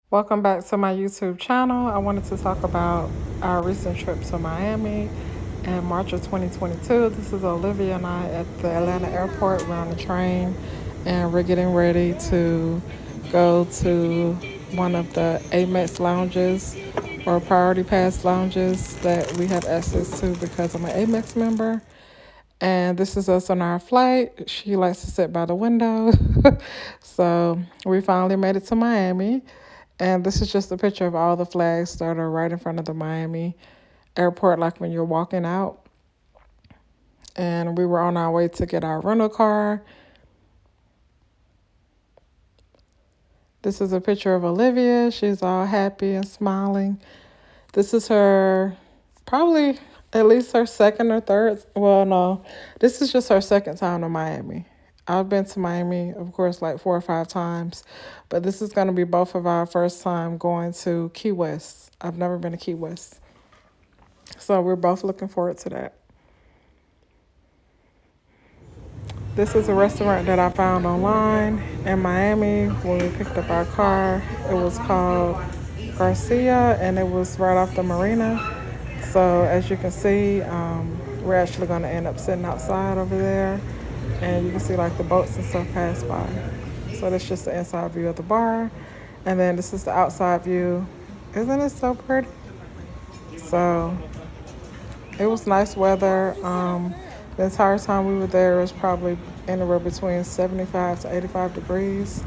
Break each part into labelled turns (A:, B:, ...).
A: Welcome back to my YouTube channel. I wanted to talk about our recent trip to Miami in March of 2022. This is Olivia and I at the Atlanta airport. We're on the train and we're getting ready to go to one of the AMEX lounges or Priority Pass lounges that we have access to because I'm an AMEX member. And this is us on our flight. She likes to sit by the window. So we finally made it to Miami. And this is just a picture of all the flags that are right in front of the Miami airport, like when you're walking out. And we were on our way to get our rental car. This is a picture of Olivia. She's all happy and smiling. This is her, probably at least her second or third. Well, no, this is just her second time to Miami. I've been to Miami, of course, like 4 or 5 times, but this is going to be both of our first time going to Key West. I've never been to Key West. So we're both looking forward to that. This is a restaurant that I found online in Miami when we picked up our car. It was called Garcia and it was right off the marina. So as you can see, we're actually going to end up sitting outside over there and you can see like the boats and stuff pass by. So that's just the inside view of the bar. And then this is the outside view. Isn't it so pretty? So it was nice weather. The entire time we were there, it was probably anywhere between 75 to 85 degrees.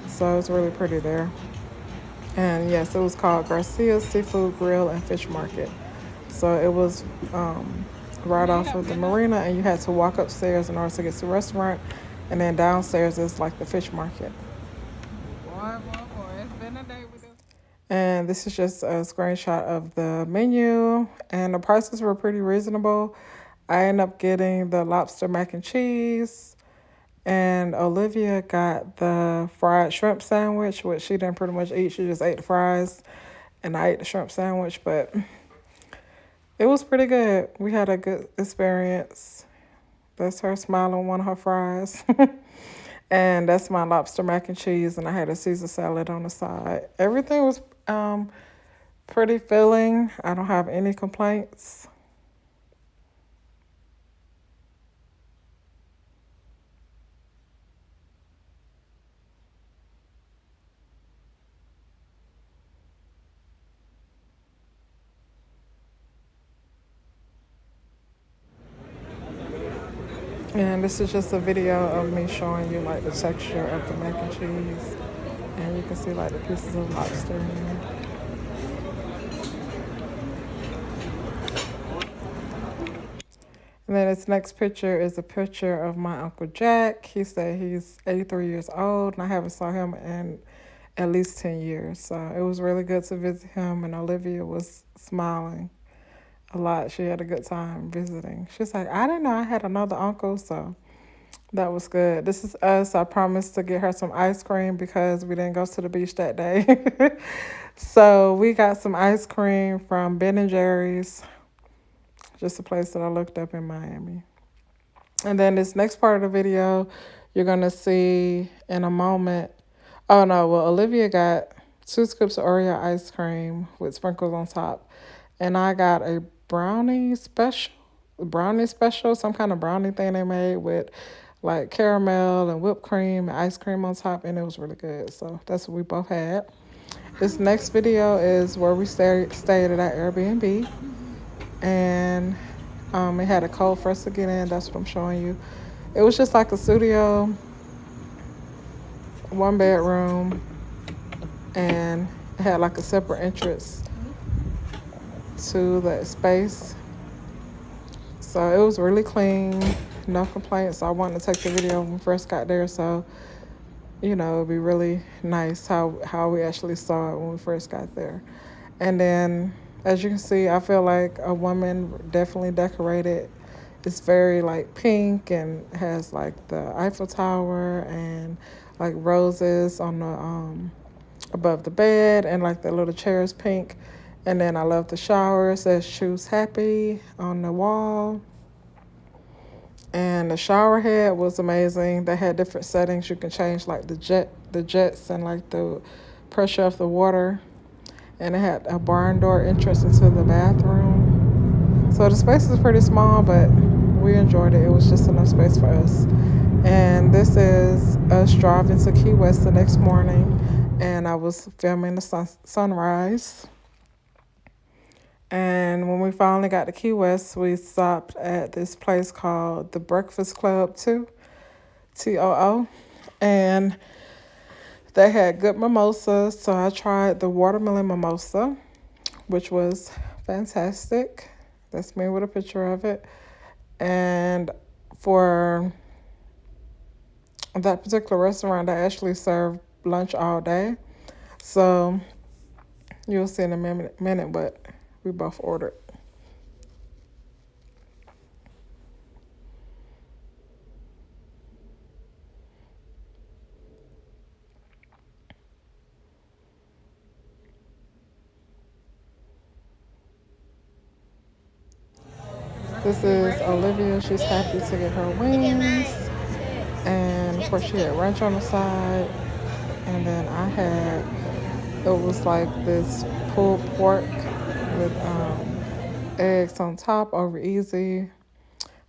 A: So it was really pretty there. And yes, it was called Garcia's Seafood Grill and Fish Market. So it was right off of the marina, and you had to walk upstairs in order to get to the restaurant. And then downstairs is like the fish market. It's been a day with this. And this is just a screenshot of the menu, and the prices were pretty reasonable. I ended up getting the lobster mac and cheese, and Olivia got the fried shrimp sandwich, which she didn't pretty much eat. She just ate the fries, and I ate the shrimp sandwich, but it was pretty good. We had a good experience. That's her smiling on one of her fries. And that's my lobster mac and cheese, and I had a Caesar salad on the side. Everything was pretty filling. I don't have any complaints. And this is just a video of me showing you like the texture of the mac and cheese. And you can see like the pieces of lobster in there. And then this next picture is a picture of my Uncle Jack. He said he's 83 years old, and I haven't saw him in at least 10 years. So it was really good to visit him, and Olivia was smiling a lot. She had a good time visiting. She's like, I didn't know I had another uncle, so that was good. This is us. I promised to get her some ice cream because we didn't go to the beach that day. So we got some ice cream from Ben and Jerry's, just a place that I looked up in Miami. And then this next part of the video, you're going to see in a moment. Oh, no. Well, Olivia got 2 scoops of Oreo ice cream with sprinkles on top. And I got a brownie special, some kind of brownie thing they made with like caramel and whipped cream and ice cream on top. And it was really good. So that's what we both had. This next video is where we stayed at our Airbnb. And it had a code for us to get in. That's what I'm showing you. It was just like a studio, 1 bedroom, and it had like a separate entrance to the space. So it was really clean, no complaints. I wanted to take the video when we first got there, so it'd be really nice how we actually saw it when we first got there. And then, as you can see, I feel like a woman definitely decorated. It's very like pink and has like the Eiffel Tower and like roses on the above the bed, and like the little chairs pink. And then I love the shower. It says choose happy on the wall. And the shower head was amazing. They had different settings. You can change like the jets and like the pressure of the water, and it had a barn door entrance into the bathroom. So the space is pretty small, but we enjoyed it. It was just enough space for us. And this is us driving to Key West the next morning, and I was filming the sunrise. And when we finally got to Key West, we stopped at this place called the Breakfast Club 2, TOO. And they had good mimosas, so I tried the watermelon mimosa, which was fantastic. That's me with a picture of it. And for that particular restaurant, they actually served lunch all day. So you'll see in a minute what we both ordered. This is Olivia. She's happy to get her wings. And of course, she had ranch on the side. And then I had, it was like this pulled pork with eggs on top over easy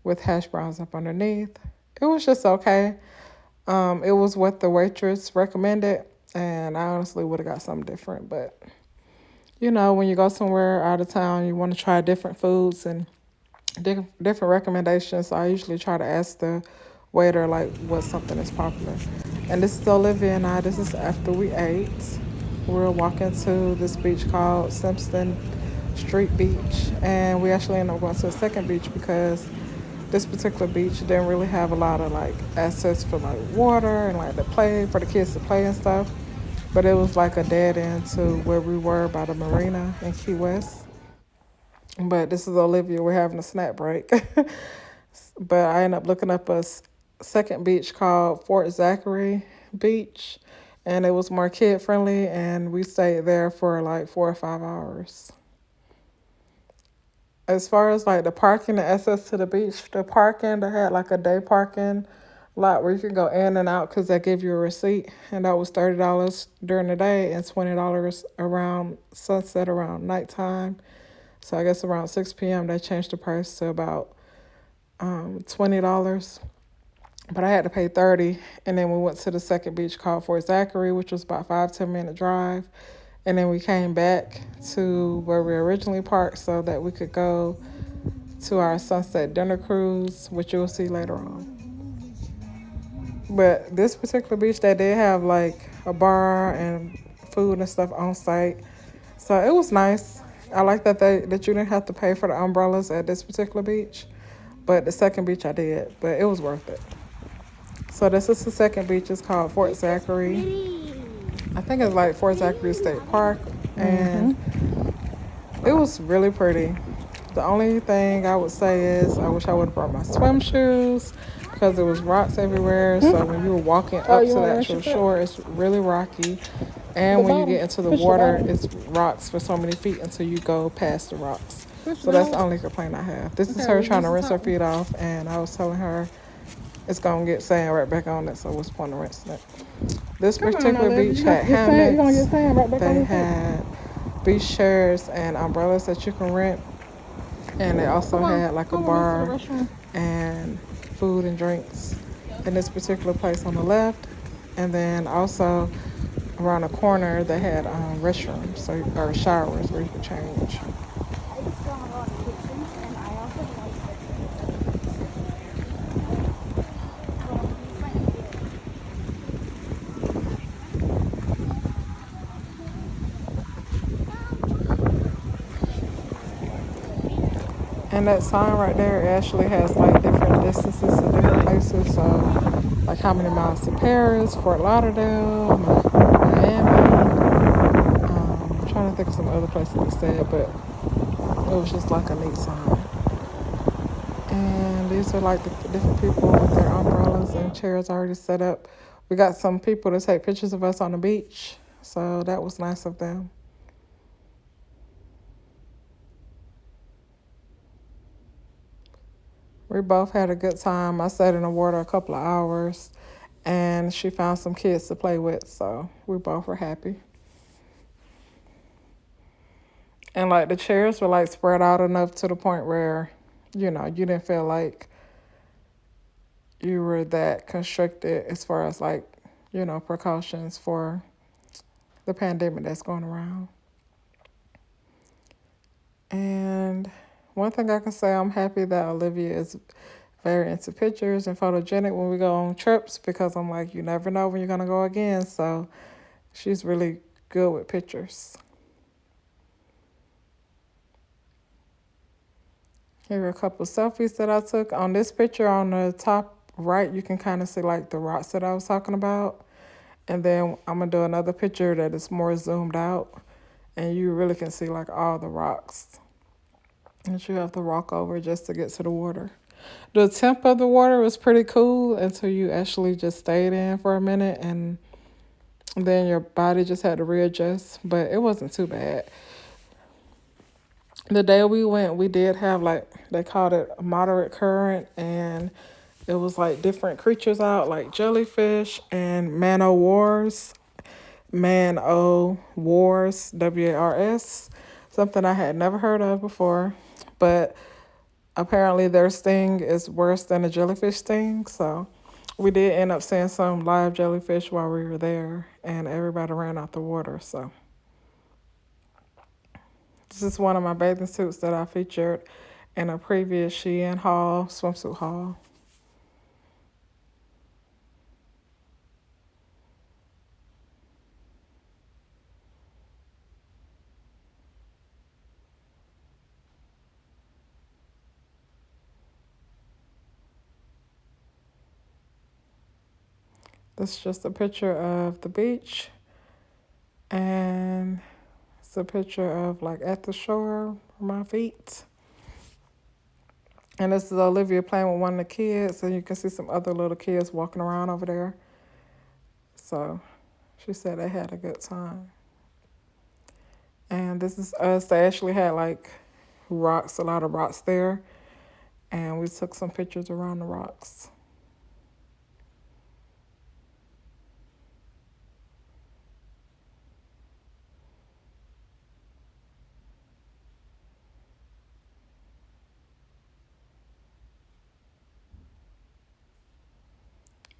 A: with hash browns up underneath. It was just okay. It was what the waitress recommended. And I honestly would have got something different. But, you know, when you go somewhere out of town, you want to try different foods and different recommendations. So I usually try to ask the waiter like what something is popular. And this is Olivia and I. This is after we ate. We're walking to this beach called Simpson Street Beach, and we actually ended up going to a second beach because this particular beach didn't really have a lot of like access for like water and like to play for the kids to play and stuff. But it was like a dead end to where we were by the marina in Key West. But this is Olivia. We're having a snack break. But I ended up looking up a second beach called Fort Zachary Beach. And it was more kid friendly. And we stayed there for like 4 or 5 hours. As far as like the parking and access to the beach, the parking, they had like a day parking lot where you can go in and out because they give you a receipt. And that was $30 during the day and $20 around sunset, around nighttime. So I guess around 6 p.m. they changed the price to about $20. But I had to pay $30. And then we went to the second beach called Fort Zachary, which was about 5-10 minute drive. And then we came back to where we originally parked so that we could go to our sunset dinner cruise, which you'll see later on. But this particular beach, they did have like a bar and food and stuff on site. So it was nice. I like that you didn't have to pay for the umbrellas at this particular beach. But the second beach I did. But it was worth it. So this is the second beach. It's called Fort Zachary. I think it's like Fort Zachary State Park. And it was really pretty. The only thing I would say is I wish I would have brought my swim shoes because there was rocks everywhere. So when you were walking up to the actual shore, it's really rocky. And when you get into the water, it's rocks for so many feet until you go past the rocks. So that's the only complaint I have. This is her trying to rinse her feet off, and I was telling her it's going to get sand right back on it, so what's the point of rinsing it? This particular beach had hammocks. They had beach chairs and umbrellas that you can rent. And they also had like a bar and food and drinks in this particular place on the left. And then also around the corner they had restrooms or showers where you could change. And that sign right there actually has like different distances to different places. So like how many miles to Paris, Fort Lauderdale, Miami. I'm trying to think of some other places it said, but it was just like a neat sign. And these are like the different people with their umbrellas and chairs already set up. We got some people to take pictures of us on the beach. So that was nice of them. We both had a good time. I sat in the water a couple of hours, and she found some kids to play with, so we both were happy. And like the chairs were like spread out enough to the point where, you didn't feel like you were that constricted as far as like, precautions for the pandemic that's going around. And one thing I can say, I'm happy that Olivia is very into pictures and photogenic when we go on trips, because I'm like, you never know when you're going to go again. So she's really good with pictures. Here are a couple of selfies that I took. On this picture on the top right, you can kind of see like the rocks that I was talking about. And then I'm going to do another picture that is more zoomed out. And you really can see like all the rocks that you have to walk over just to get to the water. The temp of the water was pretty cool until you actually just stayed in for a minute, and then your body just had to readjust, but it wasn't too bad. The day we went, we did have like, they called it a moderate current, and it was like different creatures out, like jellyfish and man-o'-wars, W-A-R-S, something I had never heard of before, but apparently their sting is worse than a jellyfish sting, so we did end up seeing some live jellyfish while we were there, and everybody ran out the water, so. This is one of my bathing suits that I featured in a previous Shein haul, swimsuit haul. This is just a picture of the beach, and it's a picture of like at the shore for my feet. And this is Olivia playing with one of the kids, and you can see some other little kids walking around over there. So she said they had a good time. And this is us. They actually had like rocks, a lot of rocks there. And we took some pictures around the rocks.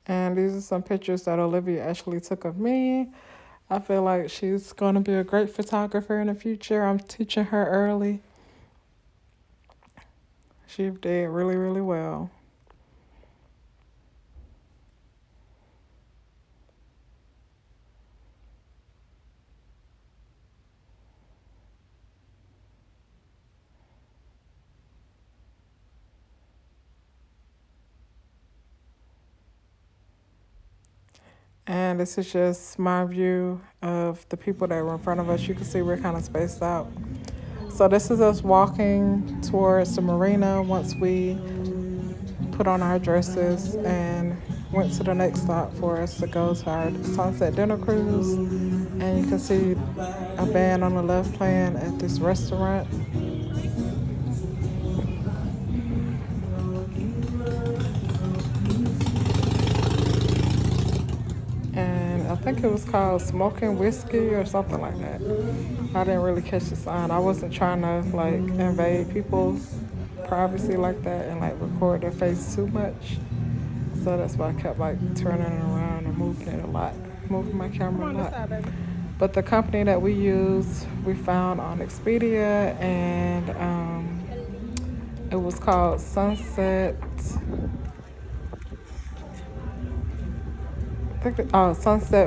A: And these are some pictures that Olivia actually took of me. I feel like she's going to be a great photographer in the future. I'm teaching her early. She did really, really well. And this is just my view of the people that were in front of us. You can see we're kind of spaced out. So this is us walking towards the marina once we put on our dresses and went to the next stop for us to go to our sunset dinner cruise. And you can see a band on the left playing at this restaurant. And I think it was called Smoking Whiskey or something like that. I didn't really catch the sign. I wasn't trying to like invade people's privacy like that and like record their face too much. So that's why I kept like turning it around and moving it a lot, moving my camera a lot. But the company that we use, we found on Expedia, and it was called Sunset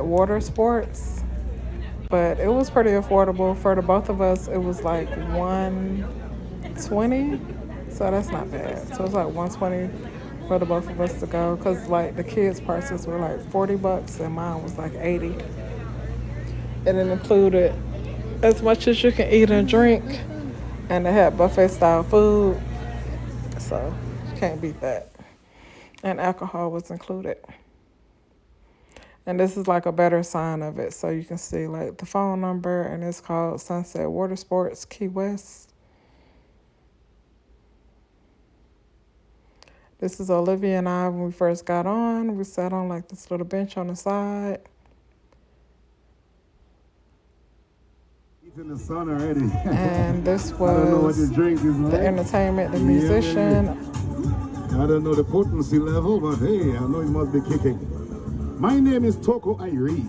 A: Watersports, but it was pretty affordable for the both of us. It was like 120, so that's not bad. So it's like 120 for the both of us to go, because like the kids' prices were like $40 and mine was like 80, and it included as much as you can eat and drink, and they had buffet style food, so you can't beat that. And alcohol was included. And this is like a better sign of it. So you can see like the phone number, and it's called Sunset Watersports Key West. This is Olivia and I when we first got on. We sat on like this little bench on the side.
B: in the sun already.
A: And this
B: I don't know what
A: was
B: his drink is
A: the
B: like.
A: entertainment, the
B: Yeah.
A: musician.
B: I don't know the potency level, but hey, I know it must be kicking. My name is Toko Irie.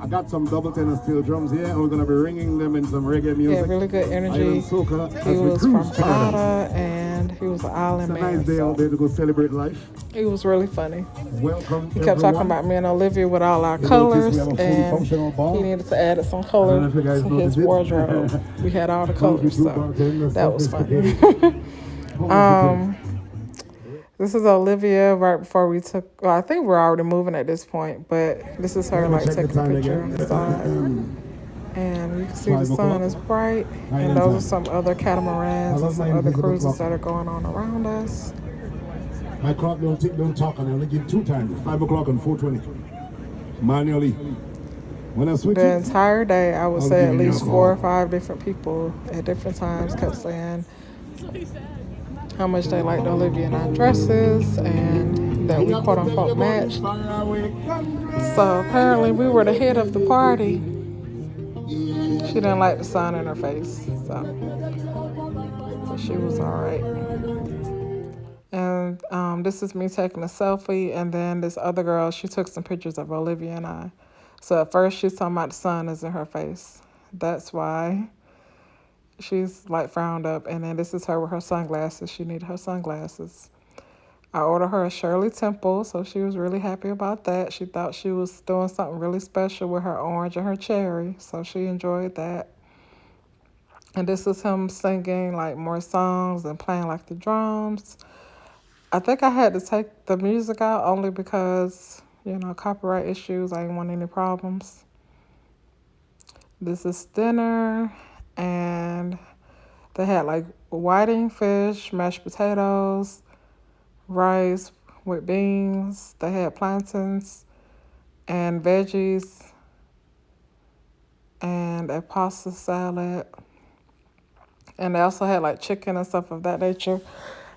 B: I got some double tenor steel drums here, and we're gonna be ringing them in some reggae
A: He had
B: music.
A: really good energy.
B: Island soca
A: He
B: as we
A: was
B: cruise
A: from
B: Stardom.
A: Grenada and he was an island
B: It's a nice
A: man.
B: day out
A: So
B: there to go celebrate life.
A: he was really funny.
B: Welcome
A: He kept talking
B: everyone.
A: about me and Olivia with all our
B: You notice we
A: colors,
B: have a fully
A: and
B: functional bar.
A: he needed to add some
B: I
A: color
B: don't know if you guys
A: to
B: noticed
A: his
B: it.
A: wardrobe. We had all the
B: Funky
A: colors,
B: blue
A: so
B: bartender,
A: that was funny.
B: sophisticated.
A: um, this is Olivia right before we took. Well, I think we're already moving at this point, but this is her
B: Let me
A: like
B: check the
A: taking a
B: time
A: picture on
B: again.
A: the side. And you can see the
B: 5
A: sun
B: o'clock.
A: is bright, and
B: Island
A: those are
B: time.
A: some other
B: I
A: catamarans and
B: love my
A: some other
B: invisible
A: cruises
B: clock.
A: that are going on around us.
B: My clock don't tick, don't talk, and I only give 2 times, 5 o'clock and 4:20. Manually. When I switch
A: The
B: it,
A: entire day, I would
B: I'll
A: say
B: give
A: at
B: you a
A: least 4 or
B: call.
A: 5 different people at different times kept saying how much they liked Olivia and our dresses and that we quote unquote matched. So apparently we were the head of the party. She didn't like the sun in her face, but she was all right. And this is me taking a selfie, and then this other girl, she took some pictures of Olivia and I. So at first she's talking about the sun is in her face. That's why she's like frowned up. And then this is her with her sunglasses. She needed her sunglasses. I ordered her a Shirley Temple, so she was really happy about that. She thought she was doing something really special with her orange and her cherry, so she enjoyed that. And this is him singing like more songs and playing like the drums. I think I had to take the music out only because, copyright issues. I didn't want any problems. This is dinner, and they had like whiting fish, mashed potatoes, rice with beans. They had plantains and veggies and a pasta salad. And they also had like chicken and stuff of that nature.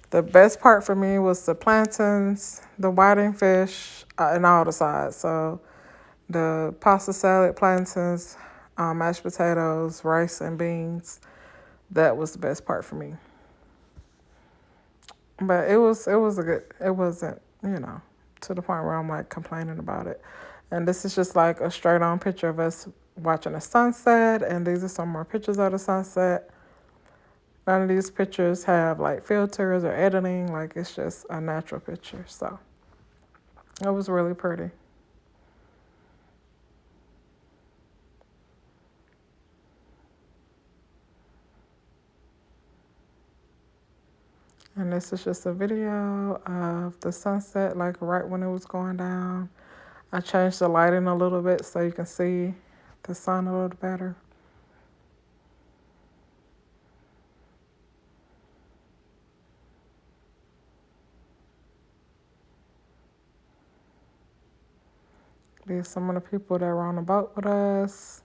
A: The best part for me was the plantains, the whiting fish, and all the sides. So the pasta salad, plantains, mashed potatoes, rice, and beans. That was the best part for me. But it was a good. It wasn't to the point where I'm like complaining about it. And this is just like a straight on picture of us watching a sunset. And these are some more pictures of the sunset. None of these pictures have like filters or editing. Like it's just a natural picture. So it was really pretty. And this is just a video of the sunset, like right when it was going down. I changed the lighting a little bit so you can see the sun a little better. These are some of the people that were on the boat with us.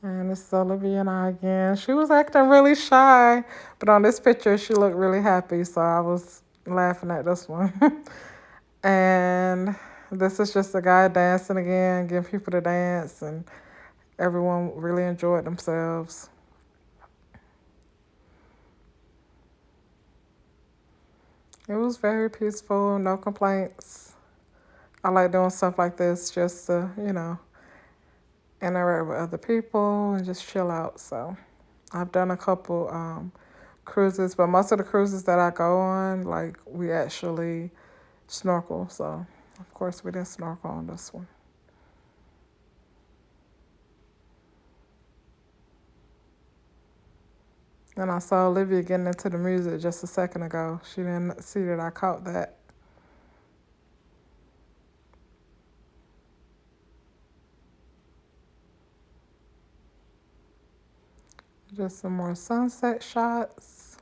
A: And this is Olivia and I again. She was acting really shy, but on this picture, she looked really happy. So I was laughing at this one. And this is just a guy dancing again, getting people to dance, and everyone really enjoyed themselves. It was very peaceful, no complaints. I like doing stuff like this just to, interact with other people and just chill out. So I've done a couple cruises, but most of the cruises that I go on, like we actually snorkel. So of course we didn't snorkel on this one. And I saw Olivia getting into the music just a second ago. She didn't see that I caught that. Just some more sunset shots.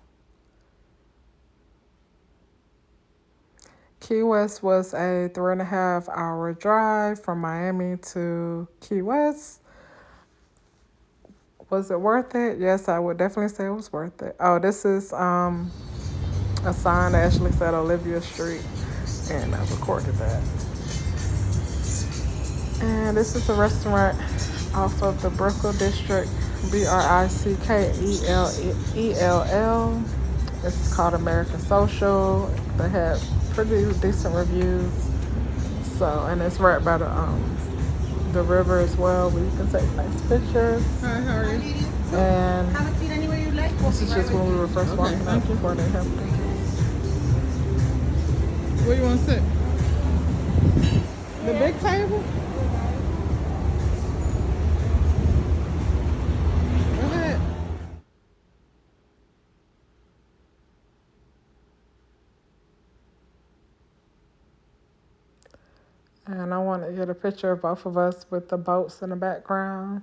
A: Key West was a 3.5 hour drive from Miami to Key West. Was it worth it? Yes, I would definitely say it was worth it. Oh, this is a sign that actually said Olivia Street, and I recorded that. And this is a restaurant off of the Brickell District, Brickell. It's called American Social. They had pretty decent reviews. So, and it's right by the river as well, where you can take nice pictures.
C: Hi, how are you?
A: And
C: Have a seat anywhere you like.
A: this is just when we were first walking up before they helped us.
C: Where you want to sit? The big table? Go ahead.
A: And I want to get a picture of both of us with the boats in the background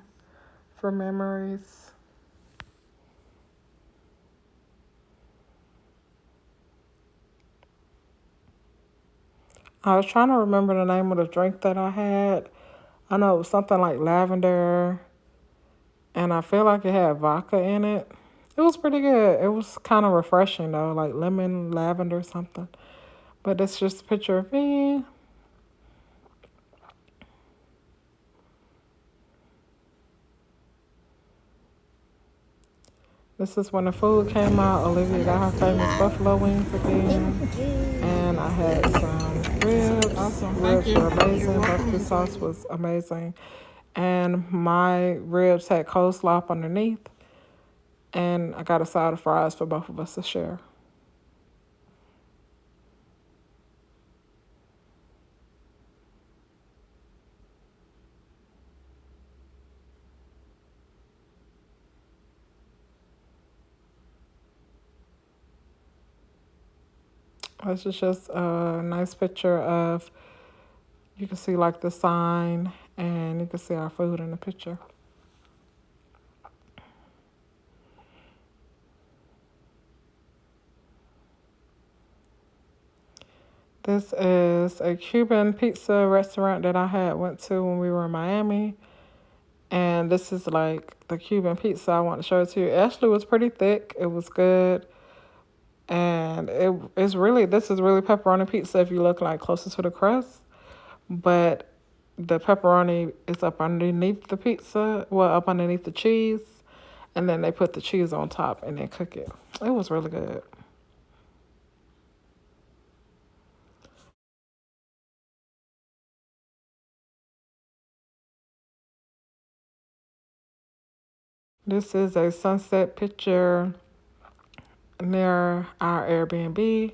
A: for memories. I was trying to remember the name of the drink that I had. I know it was something like lavender, and I feel like it had vodka in it. It was pretty good. It was kind of refreshing though, like lemon, lavender, something. But it's just a picture of me. This is when the food came out. Olivia got her famous buffalo wings again. And I had some ribs.
C: Awesome.
A: Ribs
C: Thank you.
A: were amazing.
C: You're welcome.
A: Barbecue sauce was amazing. And my ribs had coleslaw up underneath. And I got a side of fries for both of us to share. This is just a nice picture of, you can see like the sign, and you can see our food in the picture. This is a Cuban pizza restaurant that I had went to when we were in Miami. And this is like the Cuban pizza. I want to show it to you. It actually was pretty thick. It was good. And this is really pepperoni pizza if you look like closer to the crust. But the pepperoni is up underneath the pizza, well, up underneath the cheese. And then they put the cheese on top and then cook it. It was really good. This is a sunset picture near our Airbnb.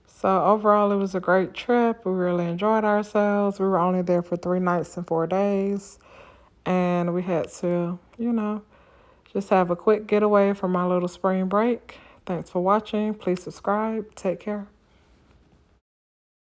A: So overall, it was a great trip. We really enjoyed ourselves. We were only there for 3 nights and 4 days. And we had to, just have a quick getaway from our little spring break. Thanks for watching. Please subscribe. Take care.